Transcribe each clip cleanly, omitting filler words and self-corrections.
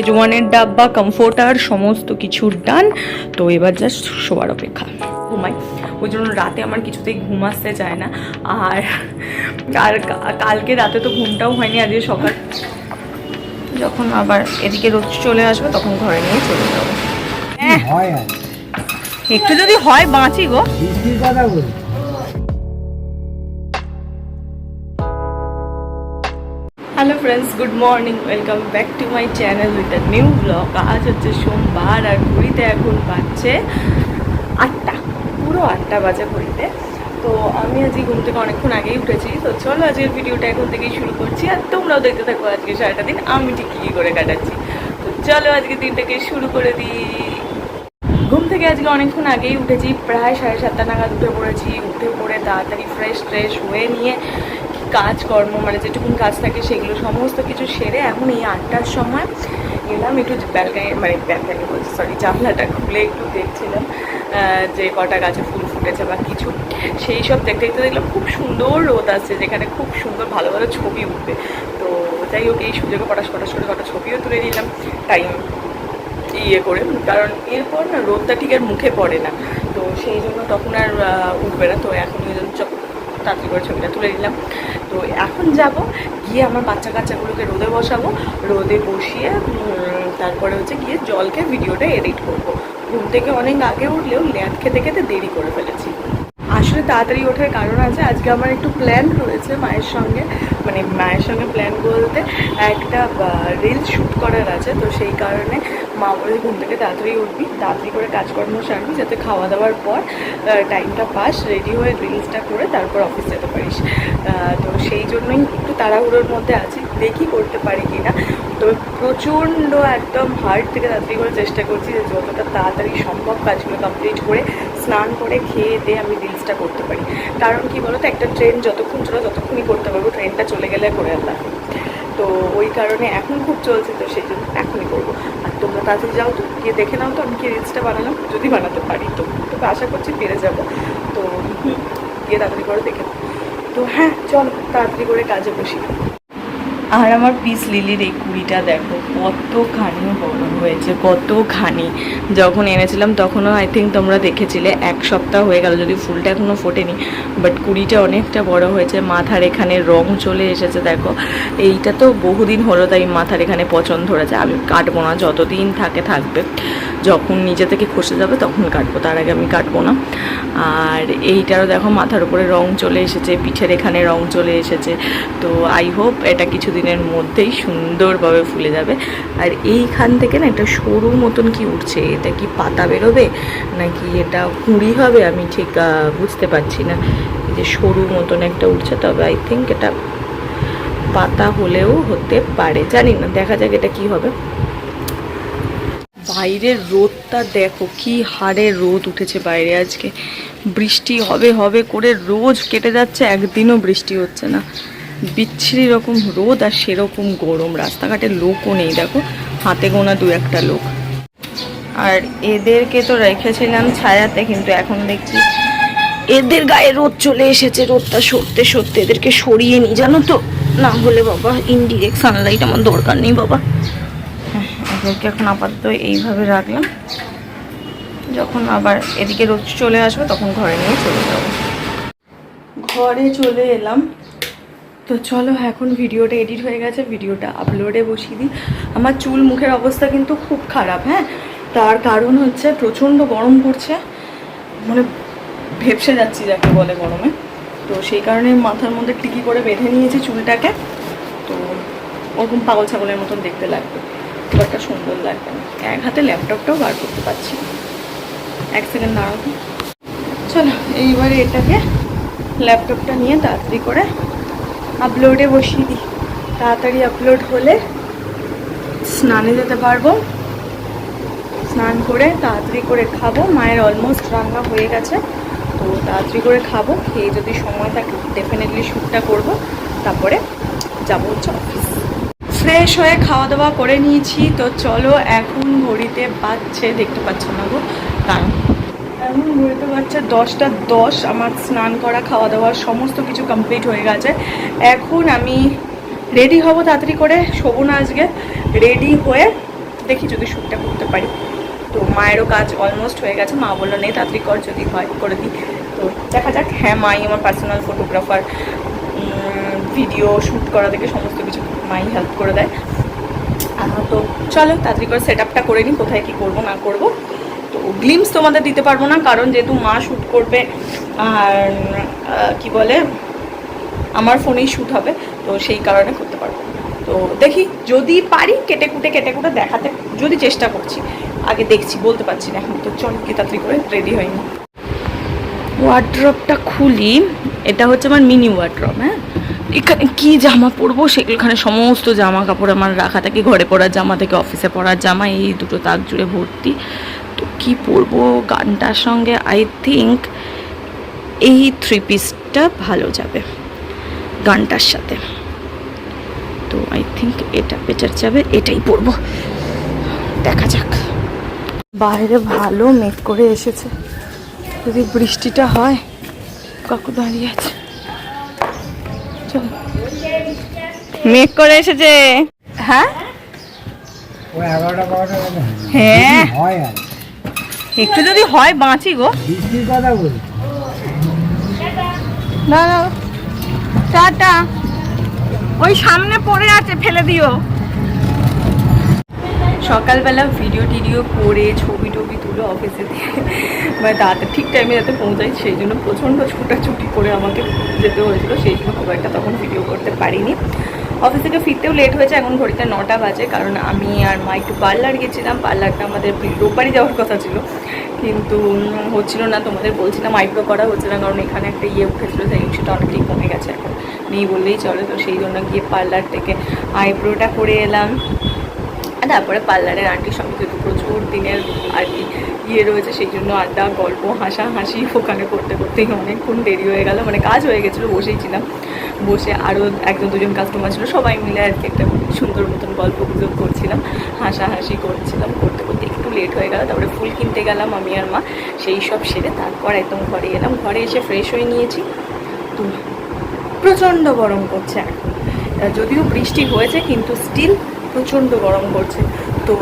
জোয়ানের ডাব্বা, কমফোর্টার সমস্ত কিছু ডান। তো এবার জাস্ট শোয়ার অপেক্ষা। ঘুমাই, ওই জন্য রাতে আমার কিছুতেই ঘুম আসতে চায় না। আর আর কালকে রাতে তো ঘুমটাও হয়নি, আজকে সকাল যখন আবার এদিকে রোজ চলে আসবে তখন ঘরে নিয়ে চলে যাবো। একটু যদি হয় বাঁচি গো। Hello friends, good morning, welcome back to my channel with a new blog. আজ হচ্ছে সোমবার আর ঘড়িতে এখন বাজছে 8টা, পুরো 8টা বাজে ঘড়িতে। তো আমি আজকে ঘুম থেকে অনেকক্ষণ আগেই উঠেছি। তো চলো আজকের ভিডিওটা এখন থেকেই শুরু করছি, আর তোমরাও দেখতে থাকো আজকে সারাটা দিন আমি ঠিক কী করে কাটাচ্ছি। তো চলো আজকে দিনটাকে শুরু করে দিই। ঘুম থেকে আজকে অনেকক্ষণ আগেই উঠেছি, প্রায় 7:30 নাগাদ উঠে পড়েছি। উঠে পড়ে তাড়াতাড়ি ফ্রেশ হয়ে নিয়ে কাজকর্ম মানে যেটুকুন কাজ থাকে সেগুলো সমস্ত কিছু সেরে এখন এই 8টার সময় এলাম একটু ব্যালকানি বলছি, সরি, জানলাটা খুলে একটু দেখছিলাম যে কটা গাছে ফুল ফুটেছে বা কিছু, সেই সব দেখতে দেখতে দেখলাম খুব সুন্দর রোদ আসছে, যেখানে খুব সুন্দর ভালো ভালো ছবি উঠবে। তো যাই হোক, এই সুযোগে পটাশ করে কটা ছবিও তুলে নিলাম টাইম করে, কারণ এরপর না রোদটা ঠিক আর মুখে পড়ে না, তো সেই জন্য তখন আর উঠবে না। তো এখন ওই জন্য তাড়াতাড়ি করে ছবিটা তুলে নিলাম। তো এখন যাব গিয়ে আমার কাচ্চাগুলোকে রোদে বসাবো, রোদে বসিয়ে তারপরে হচ্ছে গিয়ে জলকে ভিডিওটা এডিট করবো। ঘুম থেকে অনেক আগে উঠলেও ল্যাদ খেতে খেতে দেরি করে ফেলেছি। আসলে তাড়াতাড়ি ওঠার কারণ আছে, আজকে আমার একটু প্ল্যান রয়েছে মায়ের সঙ্গে প্ল্যান বলতে একটা রিলস শ্যুট করার আছে। তো সেই কারণে মা বলে ঘুম থেকে তাড়াতাড়ি উঠবি, তাড়াতাড়ি করে কাজকর্ম সারবি, যাতে খাওয়া দাওয়ার পর টাইমটা পাস, রেডি হয়ে রিলসটা করে তারপর অফিস যেতে পারিস। তো সেই জন্যই একটু তাড়াহুড়োর মধ্যে আছি, দেখি করতে পারি কি না। তো প্রচণ্ড একদম হার্ট থেকে তাড়াতাড়ি করে চেষ্টা করছি যে যতটা তাড়াতাড়ি সম্ভব কাজগুলো কমপ্লিট করে স্নান করে খেয়ে দিয়ে আমি রিলসটা করতে পারি। কারণ কি বলতো, একটা ট্রেন যতক্ষণ চলে ততক্ষণই করতে পারবো, ট্রেনটা চলে গেলে করে আল্লাহ। তো ওই কারণে এখন খুব চলছে, তো সেই জন্য এখনই করবো। আর তোমরা তাড়াতাড়ি যাও, তো গিয়ে দেখে নাও তো আমি কি রিলসটা বানালাম, যদি বানাতে পারি তো তোকে আশা করছি পেরে যাবো। তো গিয়ে তাড়াতাড়ি করে দেখে নাও। তো হ্যাঁ, চলো তাড়াতাড়ি করে কাজে বসি। আর আমার পিস লিলির এই কুড়িটা দেখো কতখানি বড় হয়েছে, কতখানি। যখন এনেছিলাম তখনও আই থিঙ্ক তোমরা দেখেছিলে, 1 সপ্তাহ হয়ে গেল, যদি ফুলটা এখনও ফোটেনি, বাট কুড়িটা অনেকটা বড় হয়েছে। মাথার এখানে রং চলে এসেছে দেখো, এইটা তো বহুদিন হলো, তাই মাথার এখানে পছন্দ ধরেছে। আমি কাটবো না, যতদিন থাকবে, যখন নিজে থেকে খসে যাবে তখন কাটবো, তার আগে আমি কাটবো না। আর এইটারও দেখো মাথার উপরে রং চলে এসেছে, পিঠের এখানে রং চলে এসেছে। তো আই হোপ এটা কিছুদিনের মধ্যেই সুন্দরভাবে ফুলে যাবে। আর এইখান থেকে না একটা সরু মতন কি উঠছে, এটা কি পাতা বেরোবে নাকি এটা কুঁড়ি হবে আমি ঠিক বুঝতে পারছি না। এই যে সরু মতন একটা উঠছে, তবে আই থিঙ্ক এটা পাতা হলেও হতে পারে, জানি না, দেখা যাক এটা কি হবে। বাইরের রোদটা দেখো কি হারে রোদ উঠেছে বাইরে, আজকে বৃষ্টি হবে করে রোজ কেটে যাচ্ছে, একদিনও বৃষ্টি হচ্ছে না। বিচ্ছিরি রকম রোদ আর সেরকম গরম, রাস্তাঘাটে লোকও নেই, দেখো হাতে গোনা 2-1টা লোক। আর এদেরকে তো রেখেছিলাম ছায়াতে, কিন্তু এখন দেখছি এদের গায়ে রোদ চলে এসেছে। রোদটা সরতে এদেরকে সরিয়ে নিই, জানো তো, না হলে বাবা ইনডিরেক্ট সানলাইট আমার দরকার নেই বাবা। এদেরকে এখন আপাতত এইভাবে রাখলাম, যখন আবার এদিকে রোদ চলে আসবে তখন ঘরে নিয়ে চলে যাব। ঘরে চলে এলাম। তো চলো এখন ভিডিওটা এডিট হয়ে গেছে, ভিডিওটা আপলোডে বসিয়ে দিই। আমার চুল মুখের অবস্থা কিন্তু খুব খারাপ, হ্যাঁ, তার কারণ হচ্ছে প্রচণ্ড গরম পড়ছে, মানে ভেপসে যাচ্ছি যাকে বলে গরমে। তো সেই কারণে মাথার মধ্যে টিকি করে বেঁধে নিয়েছি চুলটাকে। তো ওরকম পাগল ছাগলের মতন দেখতে লাগবে, খুব একটা সুন্দর লাগবে না। এক হাতে ল্যাপটপটাও বার করতে পারছি না, 1 সেকেন্ড দাঁড়াবো। চলো এইবারে এটাকে ল্যাপটপটা নিয়ে তাড়াতাড়ি করে আপলোডে বসিয়ে দিই। তাড়াতাড়ি আপলোড হলে স্নানে যেতে পারবো, স্নান করে তাড়াতাড়ি করে খাবো। মায়ের অলমোস্ট রান্না হয়ে গেছে, তো তাড়াতাড়ি করে খাবো, খেয়ে যদি সময় থাকে ডেফিনেটলি শ্যুটটা করবো, তারপরে যাবো হচ্ছে অফিস। ফ্রেশ হয়ে খাওয়া দাওয়া করে নিয়েছি। তো চলো এখন ঘড়িতে বাজছে, দেখতে পাচ্ছ না গো, কারণ এখন ঘড়িতে বাজছে 10টা 10। আমার স্নান করা খাওয়া দাওয়া সমস্ত কিছু কমপ্লিট হয়ে গেছে। এখন আমি রেডি হব তাড়াতাড়ি করে, শোবো না আজকে, রেডি হয়ে দেখি যদি শ্যুটটা করতে পারি। তো মায়েরও কাজ অলমোস্ট হয়ে গেছে, মা বললো নেই তাড়াতাড়ি কর, যদি হয় করে দিই। তো দেখা যাক। হ্যাঁ, মাই আমার পার্সোনাল ফটোগ্রাফার, ভিডিও শ্যুট করা থেকে সমস্ত কিছু মাই হেল্প করে দেয়। তো চলো তাড়াতাড়ি করে সেট আপটা করে নিই, কোথায় কী করবো না করবো। তো গ্লিমস তোমাদের দিতে পারবো না, কারণ যেহেতু মা শ্যুট করবে আর কি বলে আমার ফোনেই শ্যুট হবে, তো সেই কারণে করতে পারবো। তো দেখি যদি পারি কেটে কুটে দেখাতে যদি চেষ্টা করছি, আগে দেখছি, বলতে পারছি না এখন। তো চল কি তাড়াতাড়ি করে রেডি হয়নি। ওয়ার্ড্রপটা খুলি, এটা হচ্ছে আমার মিনি ওয়ার্ড্রপ। হ্যাঁ, এখানে কি জামা পরবো সেখানে সমস্ত জামা কাপড় আমার রাখা থাকে, ঘরে পরার জামা থেকে অফিসে পরার জামা, এই দুটো তাক জুড়ে ভর্তি। তো কি পরবো গানটার সঙ্গে? আই থিঙ্ক এই 3 পিসটা ভালো যাবে গানটার সাথে। তো আই থিঙ্ক এটা বেটার যাবে, এটাই পরবো, দেখা যাক। বাইরে ভালো মেঘ করে এসেছে, যদি বৃষ্টিটা হয়। কাকু দাঁড়িয়ে আছে, চল। মেঘ করে এসেছে। হ্যাঁ হ্যাঁ, একটু যদি হয় বাঁচি গো। না না, টাটা। ওই সামনে পড়ে আছে, ফেলে দিও। সকালবেলা ভিডিও টিডিও করে ছবি টবি তুলে অফিসে দিয়ে মানে তাড়াতাড়ি ঠিক টাইমে যাতে পৌঁছাই, সেই জন্য প্রচণ্ড ছুটাছুটি করে আমাকে যেতে হয়েছিলো, সেই জন্য খুব একটা তখন ভিডিও করতে পারিনি। অফিস থেকে ফিরতেও লেট হয়েছে, এখন ঘড়িতে 9টা বাজে, কারণ আমি আর মা একটু পার্লার গেছিলাম। পার্লারটা আমাদের রোববারই যাওয়ার কথা ছিল, কিন্তু হচ্ছিল না। তোমাদের বলছিলাম আইব্রো করা হচ্ছে না, কারণ এখানে একটা উঠেছিলো, সেই সেটা অনেকটাই কমে গেছে, এখন নেই বললেই চলে। তো সেই জন্য গিয়ে পার্লার থেকে আইব্রোটা করে এলাম। তারপরে পার্লারের আন্টির সঙ্গে যেহেতু প্রচুর দিনের আর কি রয়েছে, সেই জন্য আড্ডা গল্প হাসাহাসি ওখানে করতে করতেই অনেকক্ষণ দেরি হয়ে গেল। মানে কাজ হয়ে গেছিলো, বসেই ছিলাম, বসে আরও 1-2জন কাস্টমার ছিল, সবাই মিলে আর কি একটা সুন্দর মতন গল্প গুজব করছিলাম, হাসাহাসি করছিলাম। করতে করতে একটু লেট হয়ে গেল। তারপরে ফুল কিনতে গেলাম আমি আর মা, সেই সব সেরে তারপর একদম ঘরে এলাম। ঘরে এসে ফ্রেশ হয়ে নিয়েছি। তো প্রচণ্ড গরম করছে এখন, যদিও বৃষ্টি হয়েছে কিন্তু স্টিল প্রচণ্ড গরম করছে। তো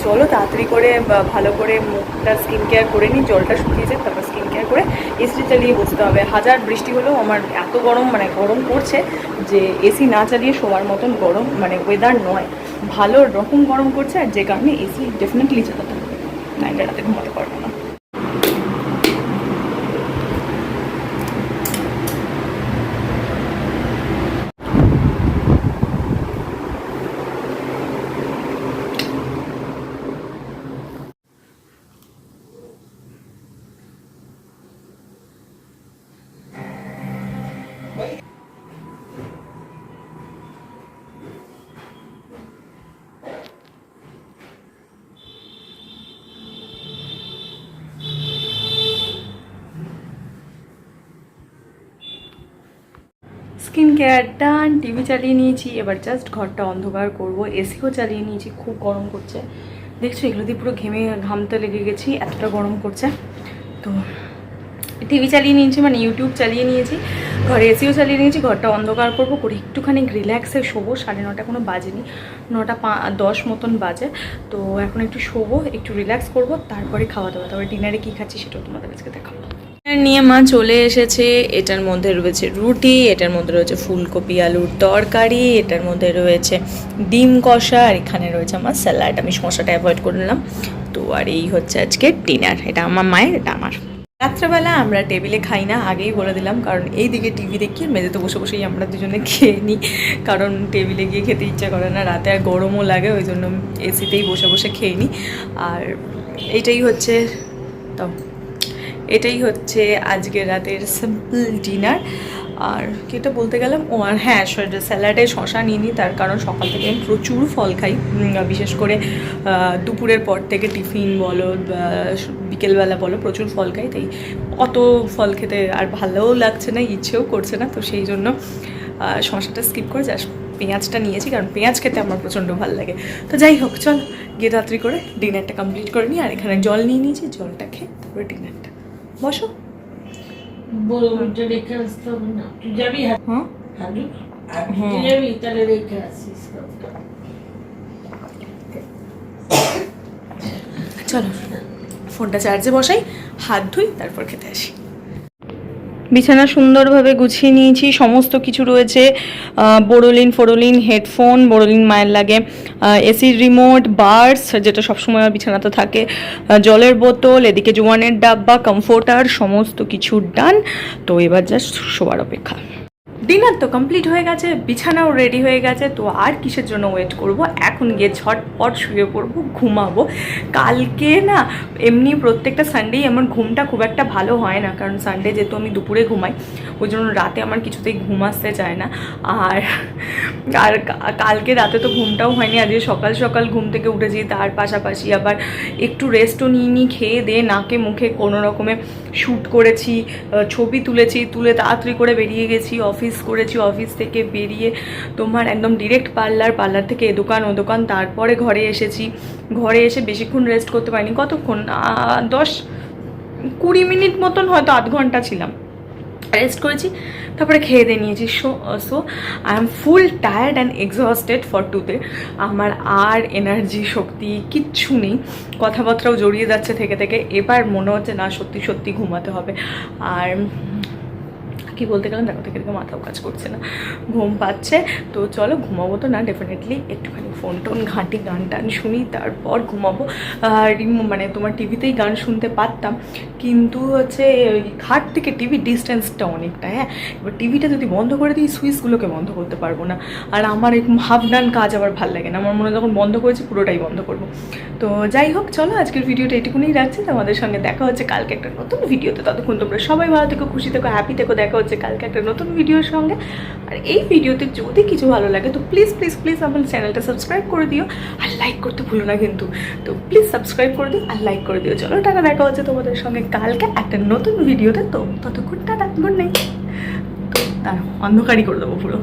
চলো তাড়াতাড়ি করে ভালো করে মুখটা স্কিন কেয়ার করে নিই, জলটা শুকিয়ে যায়, তারপর স্কিন কেয়ার করে এসি চালিয়ে বসতে হবে। হাজার বৃষ্টি হলেও আমার এত গরম, মানে গরম করছে যে এসি না চালিয়ে শোয়ার মতন গরম মানে ওয়েদার নয়, ভালো রকম গরম করছে। আর যে কারণে এসি ডেফিনেটলি চালাতে হবে, নাইলে রাতে ঘুমাতে পারবো না। স্কিন কেয়ার ডান, টিভি চালিয়ে নিয়েছি, এবার জাস্ট ঘরটা অন্ধকার করব। এসিও চালিয়ে নিয়েছি, খুব গরম করছে, দেখছো এগুলো দিয়ে পুরো ঘামতে লেগে গেছি, এতটা গরম করছে। তো টিভি চালিয়ে নিয়েছি, মানে ইউটিউব চালিয়ে নিয়েছি, ঘরে এসিও চালিয়ে নিয়েছি, ঘরটা অন্ধকার করবো করে একটুখানি রিল্যাক্সে শোবো। 9:30 কোনো বাজেনি, 9:10 মতন বাজে। তো এখন একটু শোবো, একটু রিল্যাক্স করবো, তারপরে খাওয়া দাওয়া। তারপরে ডিনারে কী খাচ্ছি সেটাও তোমাদের কাছে দেখাবো। নিয়ে মা চলে এসেছে। এটার মধ্যে রয়েছে রুটি, এটার মধ্যে রয়েছে ফুলকপি আলুর তরকারি, এটার মধ্যে রয়েছে ডিম কষা, আর এখানে রয়েছে আমার স্যালাড। আমি শসাটা অ্যাভয়েড করে নিলাম। তো আর এই হচ্ছে আজকে ডিনার। এটা আমার মায়ের, এটা আমার। রাত্রেবেলা আমরা টেবিলে খাই না, আগেই বলে দিলাম, কারণ এই দিকে টিভি দেখি, মেঝেতে বসে বসেই আমরা দুজনে খেয়ে নিই, কারণ টেবিলে গিয়ে খেতে ইচ্ছা করে না, রাতে আর গরমও লাগে, ওই জন্য এসিতেই বসে বসে খেয়ে নিই। আর এটাই হচ্ছে এটাই হচ্ছে আজকের রাতের সিম্পল ডিনার। আর যেটা বলতে গেলাম, ও আর হ্যাঁ, স্যালাডে শশা নিয়ে নিই, তার কারণ সকাল থেকে আমি প্রচুর ফল খাই, বিশেষ করে দুপুরের পর থেকে টিফিন বলো বিকেলবেলা বলো প্রচুর ফল খাই, তাই অত ফল খেতে আর ভালোও লাগছে না, ইচ্ছেও করছে না। তো সেই জন্য শশাটা স্কিপ করে জাস্ট পেঁয়াজটা নিয়েছি, কারণ পেঁয়াজ খেতে আমার প্রচণ্ড ভালো লাগে। তো যাই হোক, চল গিয়ে তাড়াতাড়ি করে ডিনারটা কমপ্লিট করে নিই। আর এখানে জল নিয়ে নিয়েছি, জলটা খেয়ে তারপরে ডিনারটা বসো। রেখে আসতে হবে না, তুই যাবি? হ্যাঁ তুই যাবি, তাহলে রেখে আসিস। চলো ফোনটা চার্জে বসাই, হাত ধুই, তারপর খেতে আসি। বিছানা সুন্দরভাবে গুছিয়ে নিয়েছি, সমস্ত কিছু রয়েছে, বোরোলিন হেডফোন, বোরোলিন মায়ের লাগে, এসির রিমোট, বার্স যেটা সবসময় আমার বিছানাতে থাকে, জলের বোতল, এদিকে জোয়ানের ডাব্বা, কমফোর্টার, সমস্ত কিছু ডান। তো এবার জাস্ট শোয়ার অপেক্ষা। ডিনার তো কমপ্লিট হয়ে গেছে, বিছানাও রেডি হয়ে গেছে, তো আর কিসের জন্য ওয়েট করব, এখন গিয়ে ঝটপট শুয়ে পড়বো, ঘুমাবো। কালকে না এমনি প্রত্যেকটা সানডেই আমার ঘুমটা খুব একটা ভালো হয় না, কারণ সানডে যেহেতু আমি দুপুরে ঘুমাই, ওই জন্য রাতে আমার কিছুতেই ঘুম আসতে চায় না। আর আর কালকে রাতে তো ঘুমটাও হয়নি, আজকে সকাল সকাল ঘুম থেকে উঠেছি, তার পাশাপাশি আবার একটু রেস্টও নিয়ে খেয়ে দিয়ে নাকে মুখে কোনো রকমে শ্যুট করেছি, ছবি তুলেছি, তুলে তাড়াতাড়ি করে বেরিয়ে গেছি, অফিস করেছি, অফিস থেকে বেরিয়ে তোমার একদম ডিরেক্ট পার্লার থেকে এ দোকান ও দোকান, তারপরে ঘরে এসেছি। ঘরে এসে বেশিক্ষণ রেস্ট করতে পারিনি, কতক্ষণ 10-20 মিনিট মতন, হয়তো আধ ঘন্টা ছিলাম, রেস্ট করেছি, তারপরে খেয়ে দিয়ে নিয়েছি। So I am full tired and exhausted for today. আমার আর এনার্জি শক্তি কিচ্ছু নেই, কথাবার্তাও জড়িয়ে যাচ্ছে থেকে। এবার মনে হচ্ছে না সত্যি ঘুমাতে হবে। আর কি বলতে গেলাম দেখো, থেকে মাথাও কাজ করছে না, ঘুম পাচ্ছে। তো চলো ঘুমাবো তো না, ডেফিনেটলি একটুখানি ফোন টোন ঘাঁটি, গান টান শুনি, তারপর ঘুমাবো। মানে তোমার টিভিতেই গান শুনতে পারতাম, কিন্তু হচ্ছে ওই খাট থেকে টিভি ডিস্টেন্সটা অনেকটা। হ্যাঁ, এবার টিভিটা যদি বন্ধ করে দিই, সুইচগুলোকে বন্ধ করতে পারবো না। আর আমার এরকম হাফ ডান কাজ আবার ভাল লাগে না, আমার মনে হয় যখন বন্ধ করেছি পুরোটাই বন্ধ করবো। তো যাই হোক, চলো আজকের ভিডিওটা এটুকুনিই রাখছি। তোমাদের সঙ্গে দেখা হচ্ছে কালকে একটা নতুন ভিডিওতে। ততক্ষণ তোমরা সবাই ভালো থেকো, খুশি থেকো, হ্যাপি থেকো। দেখা হচ্ছে কালকে একটা নতুন ভিডিওর সঙ্গে। আর এই ভিডিওতে যদি কিছু ভালো লাগে তো প্লিজ আমার চ্যানেলটা সাবস্ক্রাইব করে দিও, আর লাইক করতে ভুলো না কিন্তু। তো প্লিজ সাবস্ক্রাইব করে দিও আর লাইক করে দিও। চলো টাকা, দেখা হচ্ছে তোমাদের সঙ্গে কালকে একটা নতুন ভিডিওতে। তো ততক্ষণ টাটা, গুড নাইট। তো অন্ধকারই করে দেবো পুরো।